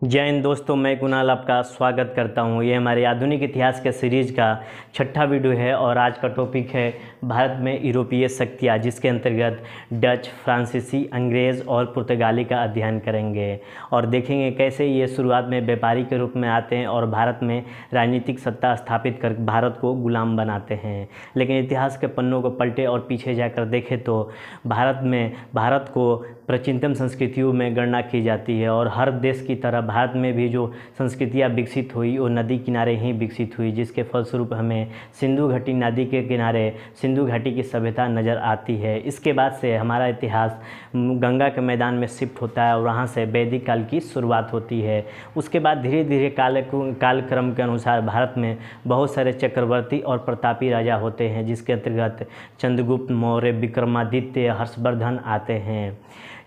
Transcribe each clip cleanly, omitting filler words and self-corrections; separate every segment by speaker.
Speaker 1: जय हिंद दोस्तों, मैं कुणाल आपका स्वागत करता हूं। ये हमारे आधुनिक इतिहास के सीरीज का छठा वीडियो है और आज का टॉपिक है भारत में यूरोपीय शक्तियाँ, जिसके अंतर्गत डच, फ्रांसीसी, अंग्रेज़ और पुर्तगाली का अध्ययन करेंगे और देखेंगे कैसे ये शुरुआत में व्यापारी के रूप में आते हैं और भारत में राजनीतिक सत्ता स्थापित कर भारत को गुलाम बनाते हैं। लेकिन इतिहास के पन्नों को पलटे और पीछे जाकर देखें तो भारत को प्राचीनतम संस्कृतियों में गणना की जाती है और हर देश की तरह भारत में भी जो संस्कृतियाँ विकसित हुई वो नदी किनारे ही विकसित हुई, जिसके फलस्वरूप हमें सिंधु घाटी नदी के किनारे सिंधु घाटी की सभ्यता नज़र आती है। इसके बाद से हमारा इतिहास गंगा के मैदान में शिफ्ट होता है और वहाँ से वैदिक काल की शुरुआत होती है। उसके बाद धीरे धीरे कालक्रम के अनुसार भारत में बहुत सारे चक्रवर्ती और प्रतापी राजा होते हैं, जिसके अंतर्गत चंद्रगुप्त मौर्य, विक्रमादित्य, हर्षवर्धन आते हैं।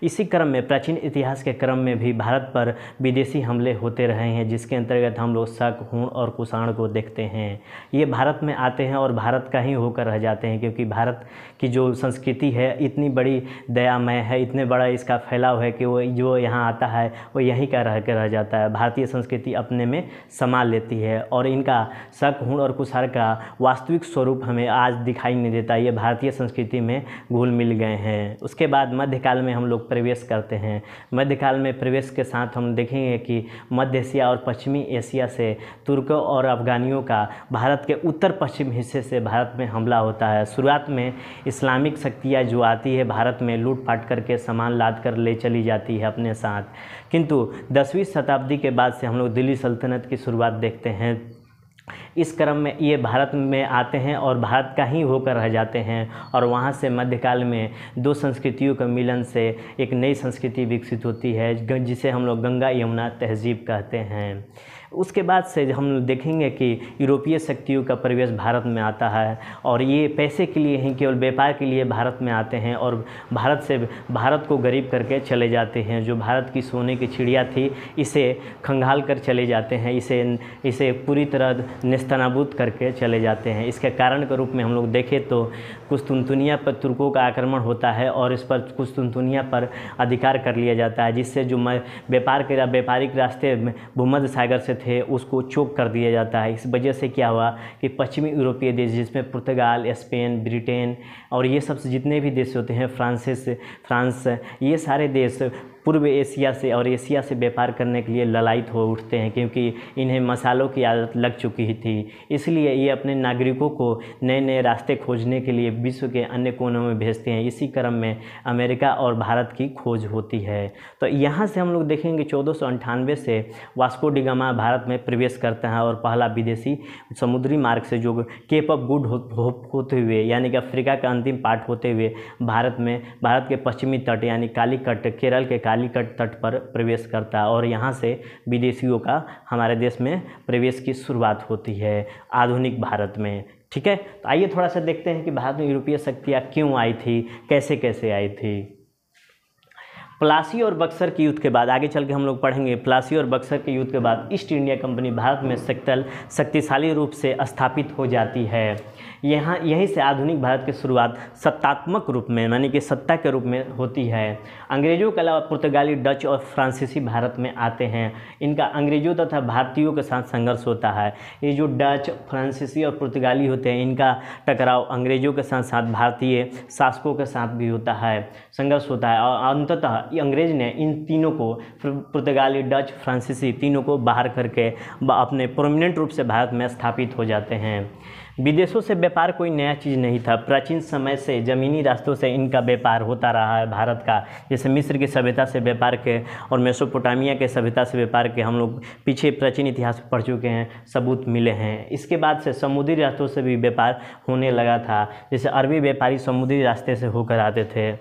Speaker 1: इसी क्रम में प्राचीन इतिहास के क्रम में भी भारत पर विदेशी हमले होते रहे हैं, जिसके अंतर्गत हम लोग शक, हूण और कुषाण को देखते हैं। ये भारत में आते हैं और भारत का ही होकर रह जाते हैं, क्योंकि भारत की जो संस्कृति है इतनी बड़ी दयामय है, इतने बड़ा इसका फैलाव है कि वो जो यहाँ आता है वो यहीं का रह जाता है। भारतीय संस्कृति अपने में समा लेती है और इनका शक, हूण और कुषाण का वास्तविक स्वरूप हमें आज दिखाई नहीं देता। ये भारतीय संस्कृति में घुल मिल गए हैं। उसके बाद मध्यकाल में हम लोग प्रवेश करते हैं। मध्यकाल में प्रवेश के साथ हम देखेंगे कि मध्य एशिया और पश्चिमी एशिया से तुर्कों और अफगानियों का भारत के उत्तर पश्चिम हिस्से से भारत में हमला होता है। शुरुआत में इस्लामिक शक्तियाँ जो आती है भारत में लूटपाट करके सामान लाद कर ले चली जाती है अपने साथ, किंतु 10वीं शताब्दी के बाद से हम लोग दिल्ली सल्तनत की शुरुआत देखते हैं। इस क्रम में ये भारत में आते हैं और भारत का ही होकर रह जाते हैं और वहाँ से मध्यकाल में दो संस्कृतियों के मिलन से एक नई संस्कृति विकसित होती है, जिसे हम लोग गंगा यमुना तहजीब कहते हैं। उसके बाद से हम देखेंगे कि यूरोपीय शक्तियों का प्रवेश भारत में आता है और ये पैसे के लिए ही, केवल व्यापार के लिए भारत में आते हैं और भारत को गरीब करके चले जाते हैं। जो भारत की सोने की चिड़िया थी इसे खंगाल कर चले जाते हैं, इसे पूरी तरह नेस्तनाबूद करके चले जाते हैं। इसके कारण के रूप में हम लोग देखें तो कुस्तुनतुनिया पर तुर्कों का आक्रमण होता है और इस पर कुस्तुनतुनिया पर अधिकार कर लिया जाता है, जिससे जो व्यापारिक रास्ते भूमध्य सागर से थे उसको चोक कर दिया जाता है। इस वजह से क्या हुआ कि पश्चिमी यूरोपीय देश, जिसमें पुर्तगाल, स्पेन, ब्रिटेन और ये सब जितने भी देश होते हैं, फ्रांस, ये सारे देश पूर्व एशिया से और एशिया से व्यापार करने के लिए ललायित हो उठते हैं, क्योंकि इन्हें मसालों की आदत लग चुकी थी। इसलिए ये अपने नागरिकों को नए नए रास्ते खोजने के लिए विश्व के अन्य कोनों में भेजते हैं। इसी क्रम में अमेरिका और भारत की खोज होती है। तो यहाँ से हम लोग देखेंगे 1498 से वास्को डी गामा भारत में प्रवेश करता है और पहला विदेशी समुद्री मार्ग से जो केप ऑफ गुड होप होते हुए, यानी कि अफ्रीका का अंतिम पार्ट होते हुए भारत के पश्चिमी तट यानी कालीकट, केरल के कालीकट तट पर प्रवेश करता है और यहाँ से विदेशियों का हमारे देश में प्रवेश की शुरुआत होती है आधुनिक भारत में। ठीक है, तो आइए थोड़ा सा देखते हैं कि भारत में यूरोपीय शक्तियाँ क्यों आई थी, कैसे कैसे आई थी। प्लासी और बक्सर के युद्ध के बाद, आगे चल के हम लोग पढ़ेंगे, प्लासी और बक्सर के युद्ध के बाद ईस्ट इंडिया कंपनी भारत में शक्तिशाली रूप से स्थापित हो जाती है। यहीं से आधुनिक भारत की शुरुआत सत्तात्मक रूप में, यानी कि सत्ता के रूप में होती है। अंग्रेजों के अलावा पुर्तगाली, डच और फ्रांसीसी भारत में आते हैं। इनका अंग्रेजों तथा भारतीयों के साथ संघर्ष होता है। ये जो डच, फ्रांसीसी और पुर्तगाली होते हैं, इनका टकराव अंग्रेजों के साथ साथ भारतीय शासकों के साथ भी होता है, संघर्ष होता है और अंततः अंग्रेज ने इन तीनों को, पुर्तगाली, डच, फ्रांसीसी, तीनों को बाहर करके अपने प्रोमिनेंट रूप से भारत में स्थापित हो जाते हैं। विदेशों से व्यापार कोई नया चीज़ नहीं था। प्राचीन समय से ज़मीनी रास्तों से इनका व्यापार होता रहा है भारत का। जैसे मिस्र की सभ्यता से व्यापार के और मेसोपोटामिया के सभ्यता से व्यापार के हम लोग पीछे प्राचीन इतिहास में पढ़ चुके हैं, सबूत मिले हैं। इसके बाद से समुद्री रास्तों से भी व्यापार होने लगा था। जैसे अरबी व्यापारी समुद्री रास्ते से होकर आते थे।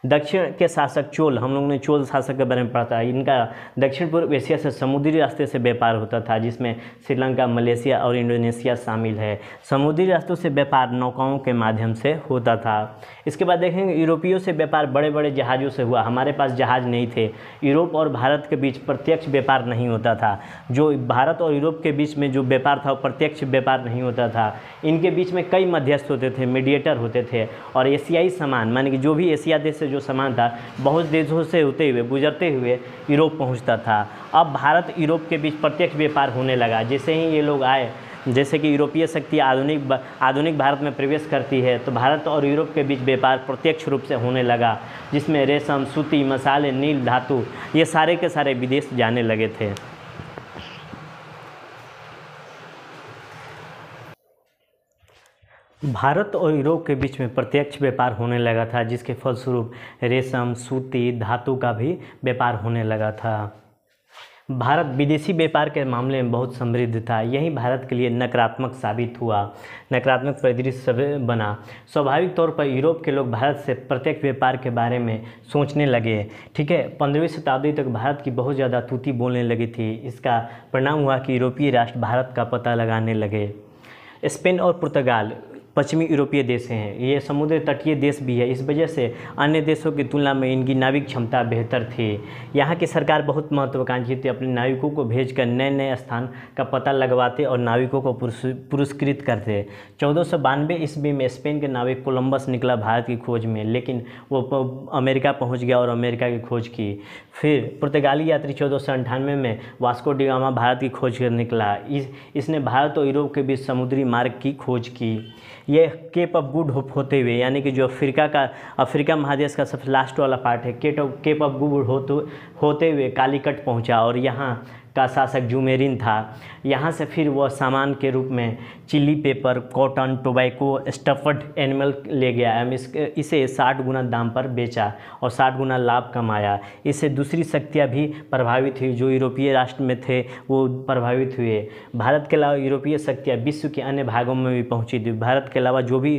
Speaker 1: दक्षिण के शासक चोल, हम लोगों ने चोल शासक के बारे में पढ़ा था। इनका दक्षिण पूर्व एशिया से समुद्री रास्ते से व्यापार होता था, जिसमें श्रीलंका, मलेशिया और इंडोनेशिया शामिल है। समुद्री रास्तों से व्यापार नौकाओं के माध्यम से होता था। इसके बाद देखेंगे यूरोपियों से व्यापार बड़े बड़े जहाज़ों से हुआ। हमारे पास जहाज़ नहीं थे। यूरोप और भारत के बीच प्रत्यक्ष व्यापार नहीं होता था। जो भारत और यूरोप के बीच में जो व्यापार था वो प्रत्यक्ष व्यापार नहीं होता था। इनके बीच में कई मध्यस्थ होते थे, मीडिएटर होते थे और एशियाई सामान, माने कि जो भी एशिया देश से जो सामान था बहुत देशों से होते हुए गुजरते हुए यूरोप पहुंचता था। अब भारत यूरोप के बीच प्रत्यक्ष व्यापार होने लगा। जैसे ही ये लोग आए, जैसे कि यूरोपीय शक्ति आधुनिक भारत में प्रवेश करती है, तो भारत और यूरोप के बीच व्यापार प्रत्यक्ष रूप से होने लगा, जिसमें रेशम, सूती, मसाले, नील, धातु, ये सारे के सारे विदेश जाने लगे थे। भारत और यूरोप के बीच में प्रत्यक्ष व्यापार होने लगा था, जिसके फलस्वरूप रेशम, सूती, धातु का भी व्यापार होने लगा था। भारत विदेशी व्यापार के मामले में बहुत समृद्ध था। यही भारत के लिए नकारात्मक साबित हुआ, नकारात्मक परिदृश्य बना। स्वाभाविक तौर पर यूरोप के लोग भारत से प्रत्यक्ष व्यापार के बारे में सोचने लगे। ठीक है, 15वीं शताब्दी तक भारत की बहुत ज़्यादा तूती बोलने लगी थी। इसका परिणाम हुआ कि यूरोपीय राष्ट्र भारत का पता लगाने लगे। स्पेन और पुर्तगाल पश्चिमी यूरोपीय देश हैं। ये समुद्र तटीय देश भी है, इस वजह से अन्य देशों की तुलना में इनकी नाविक क्षमता बेहतर थी। यहाँ की सरकार बहुत महत्वाकांक्षी थी, अपने नाविकों को भेजकर नए नए स्थान का पता लगवाते और नाविकों को पुरस्कृत करते। 1492 ईस्वी में स्पेन के नाविक कोलंबस निकला भारत की खोज में, लेकिन वो अमेरिका पहुँच गया और अमेरिका की खोज की। फिर पुर्तगाली यात्री 1498 में वास्को डी गामा भारत की खोज कर निकला। इसने भारत और यूरोप के बीच समुद्री मार्ग की खोज की। ये केप ऑफ गुड होप होते हुए, यानी कि जो अफ्रीका महादेश का सबसे लास्ट वाला पार्ट है, केप ऑफ गुड होते हुए कालीकट पहुंचा और यहाँ का शासक जुमेरिन था। यहाँ से फिर वह सामान के रूप में chilli pepper, cotton, tobacco, stuffed animal ले गया। इसे 60 गुना दाम पर बेचा और 60 गुना लाभ कमाया। इससे दूसरी शक्तियाँ भी प्रभावित हुई, जो यूरोपीय राष्ट्र में थे वो प्रभावित हुए। भारत के अलावा यूरोपीय शक्तियाँ विश्व के अन्य भागों में भी पहुँची थी। भारत के अलावा जो भी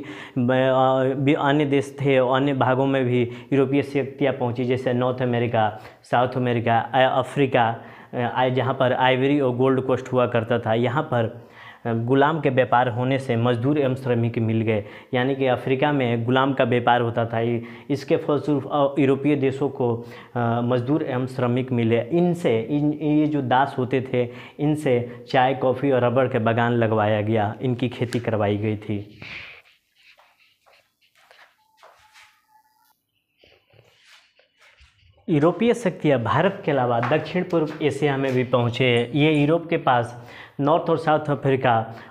Speaker 1: अन्य देश थे, अन्य भागों में भी यूरोपीय शक्तियाँ पहुँची, जैसे north America, south America, Africa, जहाँ पर आइवरी और गोल्ड कोस्ट हुआ करता था। यहाँ पर गुलाम के व्यापार होने से मजदूर एवं श्रमिक मिल गए, यानी कि अफ्रीका में गुलाम का व्यापार होता था। इसके फलस्वरूप यूरोपीय देशों को मजदूर एवं श्रमिक मिले। ये जो दास होते थे, इनसे चाय, कॉफ़ी और रबड़ के बागान लगवाया गया, इनकी खेती करवाई गई थी। यूरोपीय शक्तियाँ भारत के अलावा दक्षिण पूर्व एशिया में भी पहुँचे। ये यूरोप के पास नॉर्थ और साउथ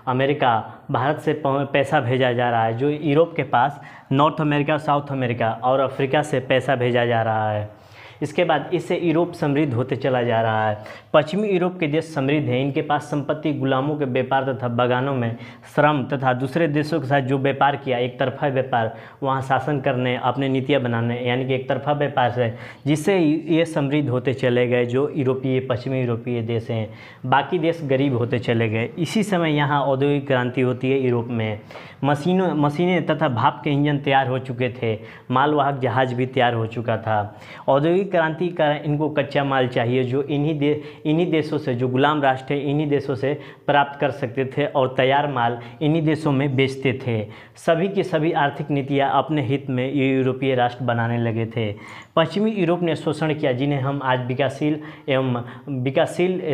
Speaker 1: अमेरिका भारत से पैसा भेजा जा रहा है, जो यूरोप के पास नॉर्थ अमेरिका, साउथ अमेरिका और अफ्रीका से पैसा भेजा जा रहा है। इसके बाद इससे यूरोप समृद्ध होते चला जा रहा है। पश्चिमी यूरोप के देश समृद्ध हैं, इनके पास संपत्ति, गुलामों के व्यापार तथा बागानों में श्रम तथा दूसरे देशों के साथ जो व्यापार किया, एक तरफा व्यापार, वहाँ शासन करने, अपने नीतियाँ बनाने, यानी कि एक तरफा व्यापार से, जिससे ये समृद्ध होते चले गए जो पश्चिमी यूरोपीय देश हैं। बाकी देश गरीब होते चले गए। इसी समय यहाँ औद्योगिक क्रांति होती है यूरोप में। मशीनें तथा भाप के इंजन तैयार हो चुके थे, मालवाहक जहाज भी तैयार हो चुका था। औद्योगिक क्रांति का इनको कच्चा माल चाहिए, जो इन्हीं देशों से, जो गुलाम राष्ट्र है, इन्हीं देशों से प्राप्त कर सकते थे और तैयार माल इन्हीं देशों में बेचते थे। सभी की सभी आर्थिक नीतियाँ अपने हित में ये यूरोपीय राष्ट्र बनाने लगे थे। पश्चिमी यूरोप ने शोषण किया, जिन्हें हम आज विकासशील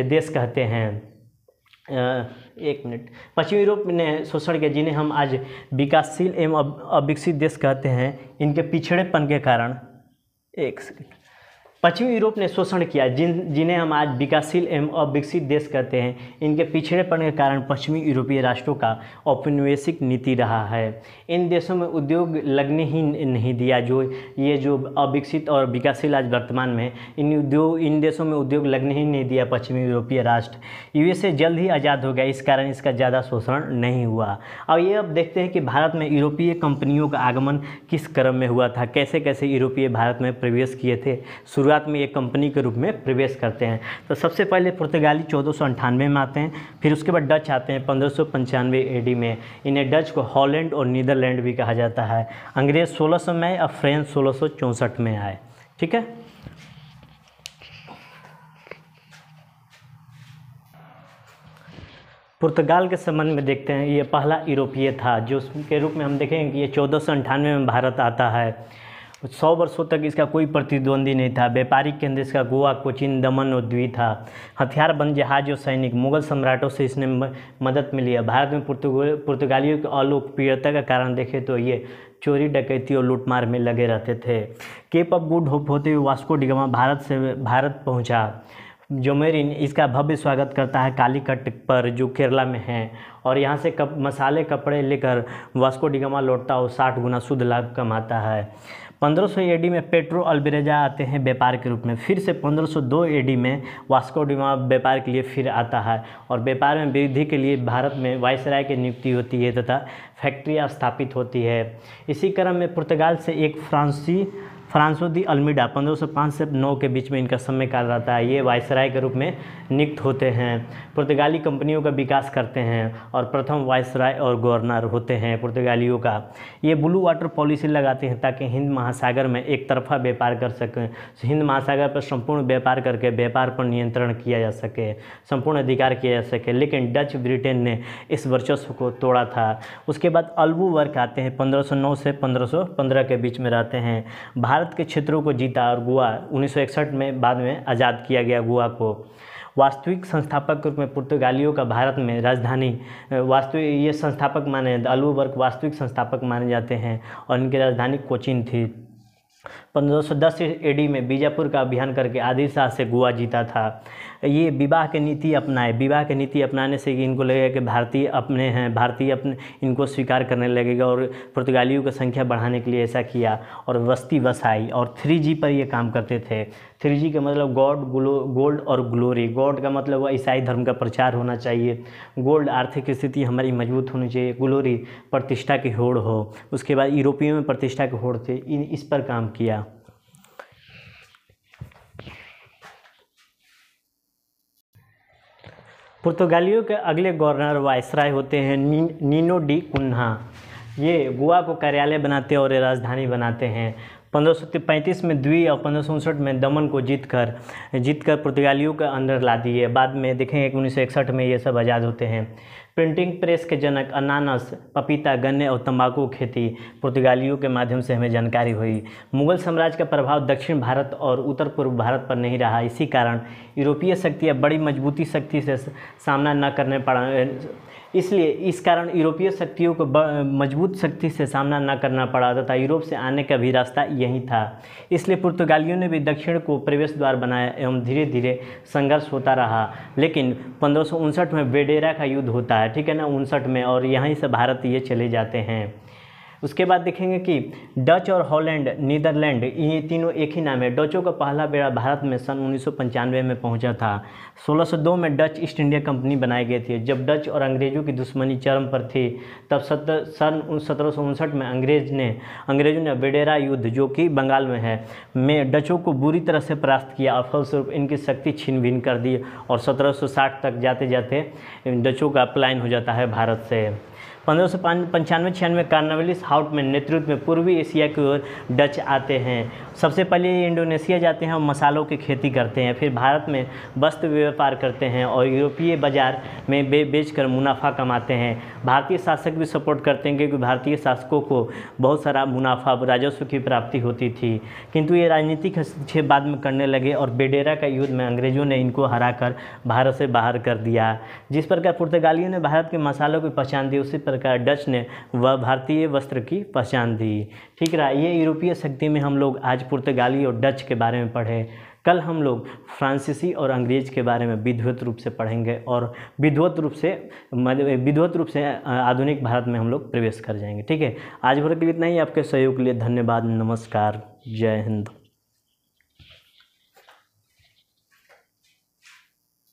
Speaker 1: देश कहते हैं। पश्चिमी यूरोप ने शोषण किया, जिन्हें हम आज विकासशील एवं अविकसित देश कहते हैं। इनके पिछड़ेपन के कारण पश्चिमी यूरोप ने शोषण किया, जिन्हें हम आज विकासशील एवं अविकसित देश कहते हैं। इनके पिछड़ेपन के कारण पश्चिमी यूरोपीय राष्ट्रों का औपनिवेशिक नीति रहा है। इन देशों में उद्योग लगने ही नहीं दिया। जो अविकसित और विकासशील आज वर्तमान में, इन देशों में उद्योग लगने ही नहीं दिया पश्चिमी यूरोपीय राष्ट्र। यूएसए जल्द ही आज़ाद हो गया, इस कारण इसका ज़्यादा शोषण नहीं हुआ। अब देखते हैं कि भारत में यूरोपीय कंपनियों का आगमन किस क्रम में हुआ था, कैसे कैसे यूरोपीय भारत में प्रवेश किए थे। शुरुआत में एक कंपनी के रूप में प्रवेश करते हैं। तो सबसे पहले पुर्तगाली 1498 में आते हैं, फिर उसके बाद डच आते हैं 1595 एडी में। इन्हें डच को हॉलैंड और नीदरलैंड भी कहा जाता है। अंग्रेज 1600 में आए और फ्रेंच 1664 में आए। ठीक है, पुर्तगाल के संबंध में देखते हैं। ये पहला यूरोपीय था, जो उसके रूप में हम देखेंगे कि ये 1498 में भारत आता है। 100 वर्षों तक इसका कोई प्रतिद्वंदी नहीं था। व्यापारिक केंद्र इसका गोवा, कोचीन, दमन और द्वीप था। हथियारबंद जहाज और सैनिक मुगल सम्राटों से इसने मदद मिली है। भारत में पुर्तगालियों की अलोकप्रियता का कारण देखें तो ये चोरी, डकैती और लूटमार में लगे रहते थे। केप ऑफ गुड होप होते हुए वास्को डी गामा भारत पहुंचा। जोमेरिन इसका भव्य स्वागत करता है कालीकट पर, जो केरला में है, और यहाँ से मसाले कपड़े लेकर वास्को डी गामा लौटता और 60 गुना शुद्ध लाभ कमाता है। 1500 एडी में पेड्रो अल्वारेज आते हैं व्यापार के रूप में। फिर से 1502 एडी में वास्को डी गामा व्यापार के लिए फिर आता है और व्यापार में वृद्धि के लिए भारत में वायसराय की नियुक्ति होती है तथा फैक्ट्रियाँ स्थापित होती है। इसी क्रम में पुर्तगाल से एक फ्रांसो दी अल्मीडा 1505 से 9 के बीच में इनका समयकाल रहता है। ये वायसराय के रूप में नियुक्त होते हैं, पुर्तगाली कंपनियों का विकास करते हैं और प्रथम वायसराय और गवर्नर होते हैं पुर्तगालियों का। ये ब्लू वाटर पॉलिसी लगाते हैं ताकि हिंद महासागर में एक तरफा व्यापार कर सकें। हिंद महासागर पर संपूर्ण व्यापार करके व्यापार पर नियंत्रण किया जा सके, संपूर्ण अधिकार किया जा सके। लेकिन डच ब्रिटेन ने इस वर्चस्व को तोड़ा था। उसके बाद अल्बू वर्क आते हैं, 1509 से 1515 के बीच में रहते हैं। भारत के क्षेत्रों को जीता और गोवा 1961 में बाद में आज़ाद किया गया। गोवा को वास्तविक संस्थापक के रूप में पुर्तगालियों का भारत में राजधानी ये संस्थापक माने, अल्बू वर्क वास्तविक संस्थापक माने जाते हैं और इनकी राजधानी कोचीन थी। 1510 एडी में बीजापुर का अभियान करके आदिल शाह से गोवा जीता था। ये विवाह की नीति अपनाए। विवाह की नीति अपनाने से इनको लगेगा कि भारतीय अपने हैं, भारतीय अपने इनको स्वीकार करने लगेगा और पुर्तगालियों की संख्या बढ़ाने के लिए ऐसा किया और बस्ती बसाई। और 3G पर ये काम करते थे। 3G का मतलब गोल्ड और ग्लोरी। गॉड का मतलब ईसाई धर्म का प्रचार होना चाहिए, गोल्ड आर्थिक स्थिति हमारी मजबूत होनी चाहिए, ग्लोरी प्रतिष्ठा की होड़ हो। उसके बाद यूरोपियों में प्रतिष्ठा की होड़ थे, इस पर काम किया। पुर्तगालियों के अगले गवर्नर वायसराय होते हैं नीनो डी कुन्हा। ये गोवा को कार्यालय बनाते और राजधानी बनाते हैं। 1535 में द्वीप और 1559 में दमन को जीतकर पुर्तगालियों के अंदर ला दिए। बाद में देखेंगे कि 1961 में ये सब आज़ाद होते हैं। प्रिंटिंग प्रेस के जनक अनानास, पपीता, गन्ने और तंबाकू खेती पुर्तगालियों के माध्यम से हमें जानकारी हुई। मुगल साम्राज्य का प्रभाव दक्षिण भारत और उत्तर पूर्व भारत पर नहीं रहा। इसी कारण यूरोपीय शक्तियाँ बड़ी मजबूती शक्ति से सामना न करने पड़ा। इसलिए इस कारण यूरोपीय शक्तियों को मजबूत शक्ति से सामना न करना पड़ा तथा यूरोप से आने का भी रास्ता यही था। इसलिए पुर्तगालियों ने भी दक्षिण को प्रवेश द्वार बनाया एवं धीरे धीरे संघर्ष होता रहा। लेकिन 1559 में वेडेरा का युद्ध होता है, ठीक है ना, 59 में, और यहीं से भारत ये चले जाते हैं। उसके बाद देखेंगे कि डच और हॉलैंड, नीदरलैंड, ये तीनों एक ही नाम है। डचों का पहला बेड़ा भारत में सन 1995 में पहुंचा था। 1602 में डच ईस्ट इंडिया कंपनी बनाई गई थी। जब डच और अंग्रेज़ों की दुश्मनी चरम पर थी तब सन 1759 में अंग्रेज़ों ने वेडेरा युद्ध, जो कि बंगाल में है, में डचों को बुरी तरह से परास्त किया और फलस्वरूप इनकी शक्ति छीन भिन कर दी और 1760 तक जाते जाते डचों का पलायन हो जाता है भारत से। 1595-96 कार्नवालिस हाउट में नेतृत्व में पूर्वी एशिया की ओर डच आते हैं। सबसे पहले ये इंडोनेशिया जाते हैं और मसालों की खेती करते हैं, फिर भारत में वस्त्र व्यापार करते हैं और यूरोपीय बाजार में बेचकर मुनाफा कमाते हैं। भारतीय शासक भी सपोर्ट करते हैं क्योंकि भारतीय शासकों को बहुत सारा मुनाफा, राजस्व की प्राप्ति होती थी। किंतु ये राजनीतिक हस्तक्षेप बाद में करने लगे और वेडेरा का युद्ध में अंग्रेज़ों ने इनको हराकर भारत से बाहर कर दिया। जिस प्रकार पुर्तगालियों ने भारत के मसालों की पहचान दी, उसी प्रकार डच ने वह भारतीय वस्त्र की पहचान दी। ठीक रहा। ये यूरोपीय शक्ति में हम लोग आज पुर्तगाली और डच के बारे में पढ़े। कल हम लोग फ्रांसीसी और अंग्रेज़ के बारे में विधिवत रूप से पढ़ेंगे और विधिवत रूप से आधुनिक भारत में हम लोग प्रवेश कर जाएंगे। ठीक है, आज भर के लिए इतना ही। आपके सहयोग के लिए धन्यवाद। नमस्कार, जय हिंद।